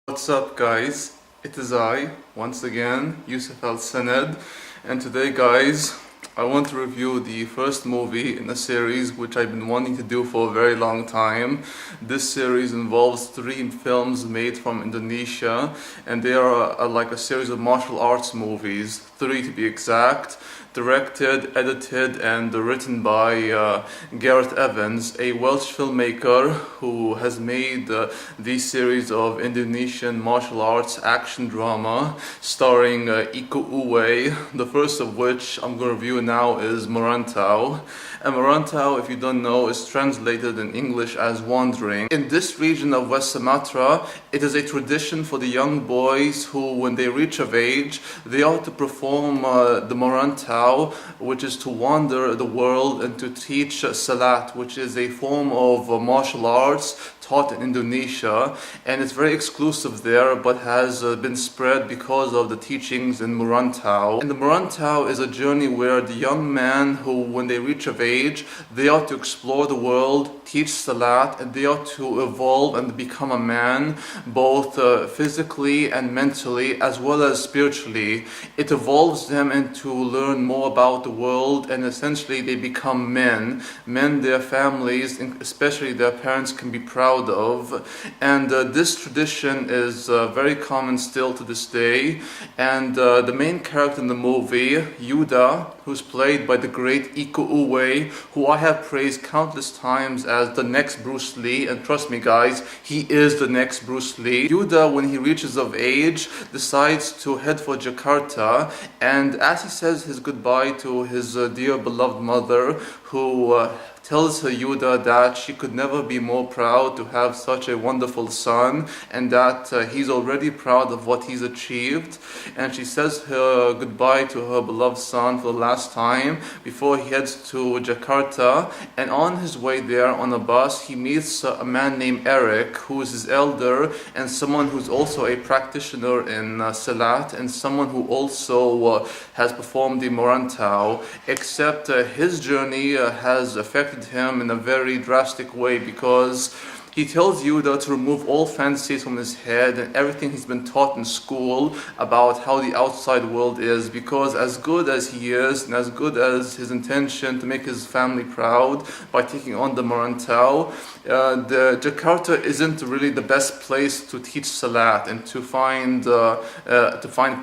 What's up guys, it is I, once again, Yusuf Al-Saned, and today guys, I want to review the first movie in a series which I've been wanting to do for a very long time. This series involves 3 films made from Indonesia, and they are like a series of martial arts movies, 3 to be exact, directed, edited and written by Gareth Evans, a Welsh filmmaker who has made these series of Indonesian martial arts action drama starring Iko Uwais, the first of which I'm going to review now is Merantau. And Merantau, if you don't know, is translated in English as wandering. In this region of West Sumatra, it is a tradition for the young boys who, when they reach of age, they ought to perform the Merantau, which is to wander the world and to teach Salat, which is a form of martial arts taught in Indonesia, and it's very exclusive there but has been spread because of the teachings in Merantau. And the Merantau is a journey where the young man who, when they reach of age, they ought to explore the world, teach Salat, and they ought to evolve and become a man, both physically and mentally as well as spiritually. It evolves them into learn more about the world, and essentially they become men their families, especially their parents, can be proud of. And this tradition is very common still to this day. And the main character in the movie, Yuda, who's played by the great Iko Uwais, who I have praised countless times as the next Bruce Lee, and trust me guys, he is the next Bruce Lee. Yuda, when he reaches of age, decides to head for Jakarta, and as he says his goodbye to his dear beloved mother, who tells her Yuda that she could never be more proud to have such a wonderful son, and that he's already proud of what he's achieved. And she says her goodbye to her beloved son for the last time before he heads to Jakarta. And on his way there on a bus, he meets a man named Eric, who is his elder and someone who's also a practitioner in Salat, and someone who also has performed the Merantau, except his journey has affected him in a very drastic way, because he tells Yuda to remove all fantasies from his head and everything he's been taught in school about how the outside world is, because as good as he is and as good as his intention to make his family proud by taking on the Merantau, the Jakarta isn't really the best place to teach Salat and to find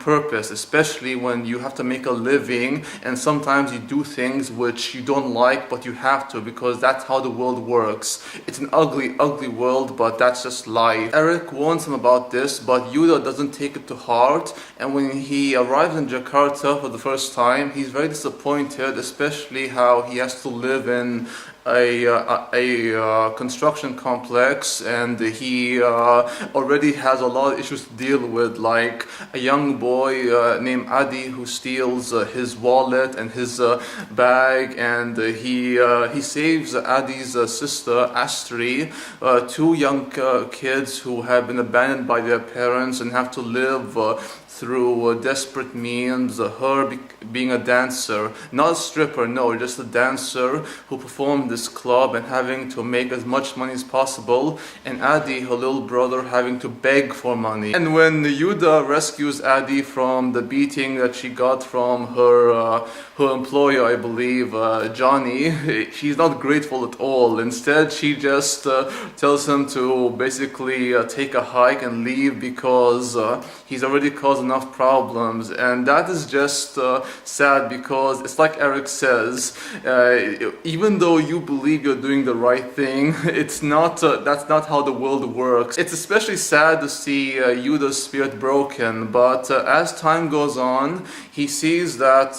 purpose, especially when you have to make a living and sometimes you do things which you don't like but you have to, because that's how the world works. It's an ugly world, but that's just life. Eric warns him about this, but Yuda doesn't take it to heart, and when he arrives in Jakarta for the first time, he's very disappointed, especially how he has to live in a construction complex, and he already has a lot of issues to deal with, like a young boy named Adi who steals his wallet and his bag, and he saves Adi's sister Astri, 2 young kids who have been abandoned by their parents and have to live through desperate means, her being a dancer, not a stripper, no, just a dancer who performed this club and having to make as much money as possible, and Adi, her little brother, having to beg for money. And when Yuda rescues Adi from the beating that she got from her employer, I believe, Johnny, she's not grateful at all. Instead, she just tells him to basically take a hike and leave, because he's already caused enough problems. And that is just sad, because it's like Eric says, even though you believe you're doing the right thing, it's not that's not how the world works. It's especially sad to see Yuda's spirit broken, but as time goes on, he sees that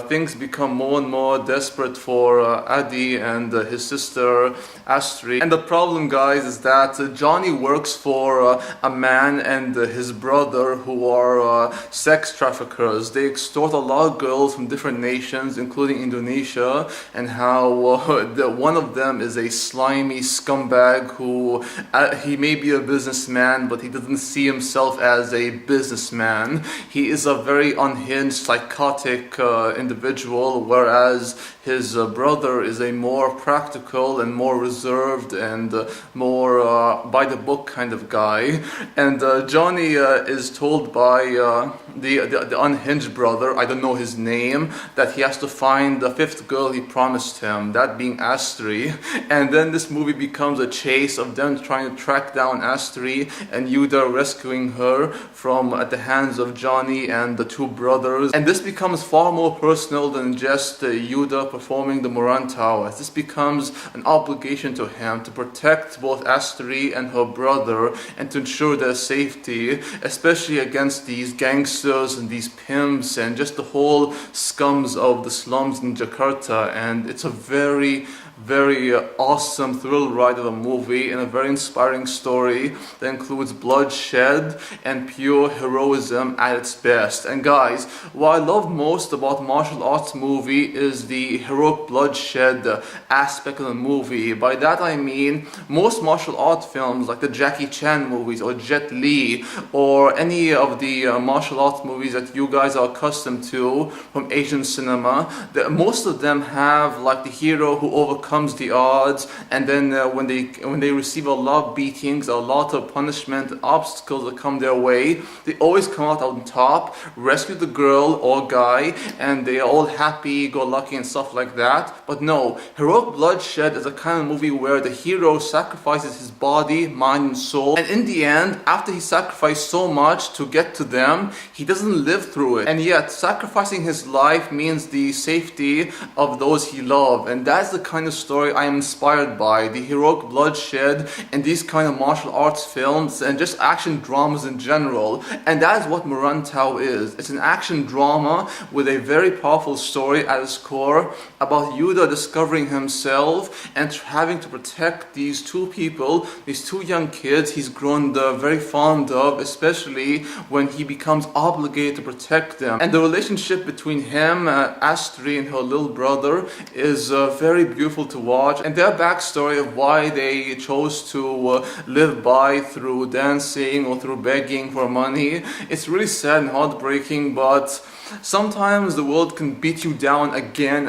things become more and more desperate for Adi and his sister Astri. And the problem, guys, is that Johnny works for a man and his brother who are sex traffickers. They extort a lot of girls from different nations, including Indonesia, and how one of them is a slimy scumbag who he may be a businessman, but he doesn't see himself as a businessman. He is a very unhinged, psychotic individual, whereas his brother is a more practical and more reserved and more by the book kind of guy. And Johnny is told by the unhinged brother, I don't know his name, that he has to find the fifth girl he promised him, that being Astri. And then this movie becomes a chase of them trying to track down Astri and Yuda rescuing her from at the hands of Johnny and the two brothers. And this becomes far more personal than just Yuda performing the Merantau, as this becomes an obligation to him to protect both Astri and her brother and to ensure their safety, especially against these gangsters and these pimps and just the whole scums of the slums in Jakarta. And it's a very awesome thrill ride of a movie and a very inspiring story that includes bloodshed and pure heroism at its best. And guys, what I love most about martial arts movie is the heroic bloodshed aspect of the movie. By that I mean most martial art films like the Jackie Chan movies or Jet Li or any of the martial arts movies that you guys are accustomed to from Asian cinema, most of them have like the hero who overcomes the odds, and then when they receive a lot of beatings, a lot of punishment, obstacles that come their way, they always come out on top, rescue the girl or guy, and they are all happy, go lucky and stuff like that. But no, heroic bloodshed is a kind of movie where the hero sacrifices his body, mind and soul, and in the end, after he sacrificed so much to get to them, he doesn't live through it. And yet sacrificing his life means the safety of those he loves, and that's the kind of story I am inspired by, the heroic bloodshed and these kind of martial arts films and just action dramas in general. And that is what Merantau is. It's an action drama with a very powerful story at its core about Yuda discovering himself and having to protect these two people, these two young kids he's grown very fond of, especially when he becomes obligated to protect them. And the relationship between him, Astri and her little brother is very beautiful to watch, and their backstory of why they chose to live by through dancing or through begging for money, it's really sad and heartbreaking. But sometimes the world can beat you down again,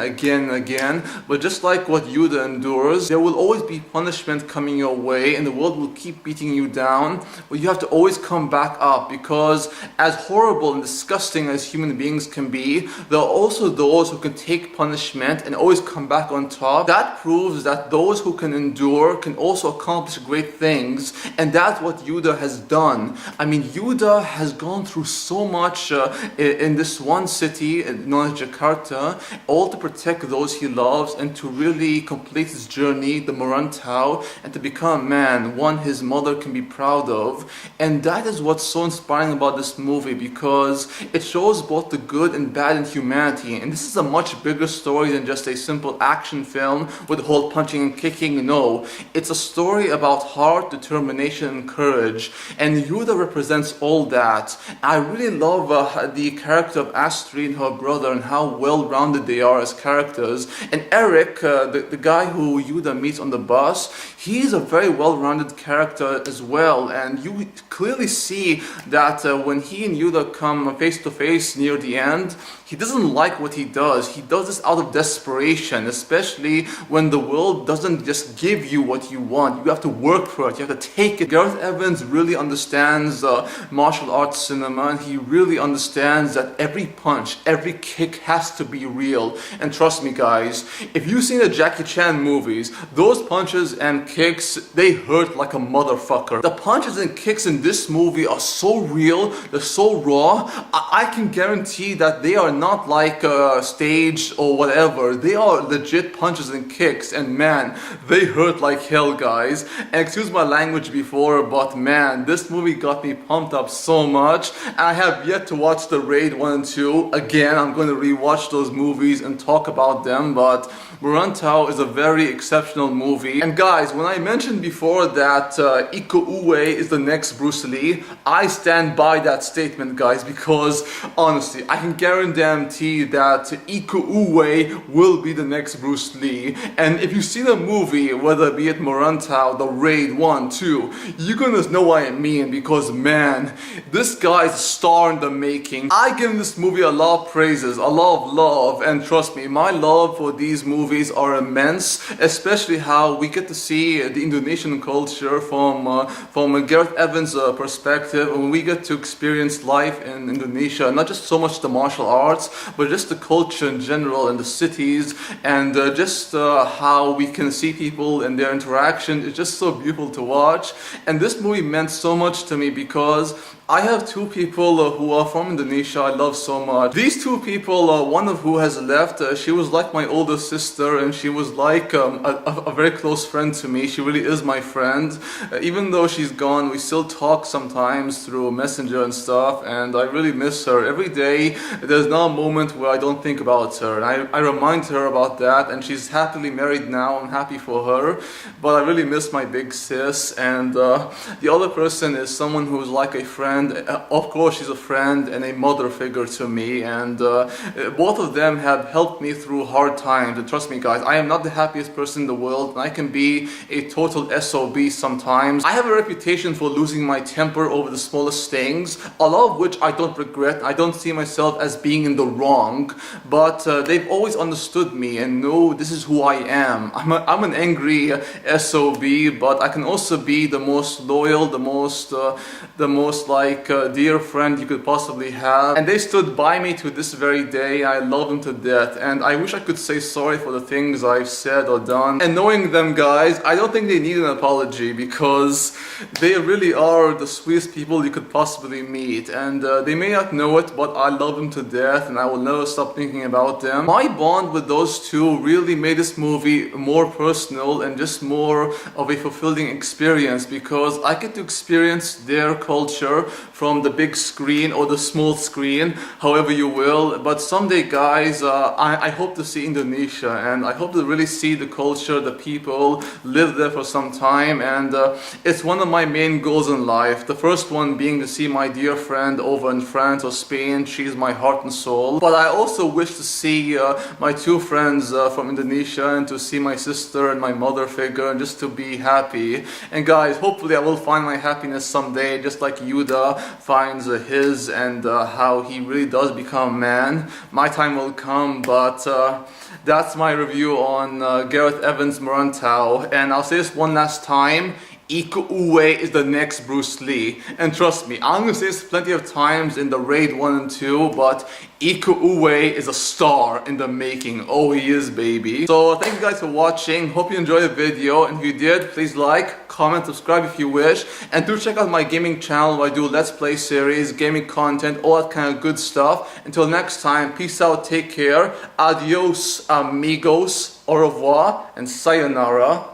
but just like what Yuda endures, there will always be punishment coming your way and the world will keep beating you down, but you have to always come back up, because as horrible and disgusting as human beings can be, there are also those who can take punishment and always come back on top. That proves that those who can endure can also accomplish great things, and that's what Yuda has done. I mean, Yuda has gone through so much in this one city known as Jakarta, all to protect those he loves and to really complete his journey, the Merantau, and to become a man, one his mother can be proud of. And that is what's so inspiring about this movie, because it shows both the good and bad in humanity. And this is a much bigger story than just a simple action film with the whole punching and kicking. No, it's a story about heart, determination and courage, and Yuda represents all that. I really love the character of Astri and her brother and how well-rounded they are as characters. And Eric, the guy who Yuda meets on the bus, he's a very well-rounded character as well, and you clearly see that when he and Yuda come face to face near the end, he doesn't like what he does. He does this out of desperation, especially when the world doesn't just give you what you want. You have to work for it, you have to take it. Gareth Evans really understands martial arts cinema, and he really understands that every punch, every kick has to be real. And trust me guys, if you've seen the Jackie Chan movies, those punches and kicks, they hurt like a motherfucker. The punches and kicks in this movie are so real, they're so raw. I can guarantee that they are not like staged or whatever. They are legit punches and kicks, and man, they hurt like hell, guys. And excuse my language before, but man, this movie got me pumped up so much. And I have yet to watch the Raid 1 and 2. Again, I'm going to rewatch those movies and talk about them, but Merantau is a very exceptional movie. And guys, when I mentioned before that Iko Uwais is the next Bruce Lee, I stand by that statement, guys, because honestly, I can guarantee that Iko Uwais will be the next Bruce Lee. And if you've seen a movie, whether be it Merantau, The Raid 1, 2, you're gonna know what I mean, because man, this guy's a star in the making. I give this movie a lot of praises, a lot of love, and trust me, my love for these movies are immense, especially how we get to see the Indonesian culture from Gareth Evans' perspective, and we get to experience life in Indonesia, not just so much the martial arts, but just the culture in general and the cities, and just how we can see people and their interaction. It's just so beautiful to watch. And this movie meant so much to me because I have two people who are from Indonesia I love so much. These two people, one of who has left, she was like my older sister, and she was like a very close friend to me. She really is my friend. Even though she's gone, we still talk sometimes through Messenger and stuff, and I really miss her. Every day, there's not a moment where I don't think about her, and I remind her about that, and she's happily married now. I'm happy for her, but I really miss my big sis. And the other person is someone who's like a friend. Of course, she's a friend and a mother figure to me, and both of them have helped me through hard times. And trust me guys, I am not the happiest person in the world, and I can be a total SOB sometimes. I have a reputation for losing my temper over the smallest things, a lot of which I don't regret. I don't see myself as being in the wrong, but they've always understood me and know this is who I am. I'm an angry SOB, but I can also be the most loyal, the most like dear friend you could possibly have, and they stood by me to this very day. I love them to death, and I wish I could say sorry for the things I've said or done. And knowing them guys, I don't think they need an apology, because they really are the sweetest people you could possibly meet, and they may not know it, but I love them to death, and I will never stop thinking about them. My bond with those two really made this movie more personal and just more of a fulfilling experience, because I get to experience their culture from the big screen or the small screen, however you will. But someday guys, I hope to see Indonesia, and I hope to really see the culture, the people, live there for some time, and it's one of my main goals in life. The first one being to see my dear friend over in France or Spain. She's my heart and soul. But I also wish to see my two friends from Indonesia, and to see my sister and my mother figure, and just to be happy. And guys, hopefully I will find my happiness someday, just like Yuda finds his, and how he really does become a man. My time will come, but that's my review on Gareth Evans Martial. And I'll say this one last time: Iko Uwais is the next Bruce Lee. And trust me, I'm gonna say this plenty of times in the Raid 1 and 2, but Iko Uwais is a star in the making. Oh, he is, baby. So thank you guys for watching. Hope you enjoyed the video, and if you did, please like, comment, subscribe if you wish, and do check out my gaming channel where I do Let's Play series, gaming content, all that kind of good stuff. Until next time, peace out, take care, adios amigos, au revoir, and sayonara.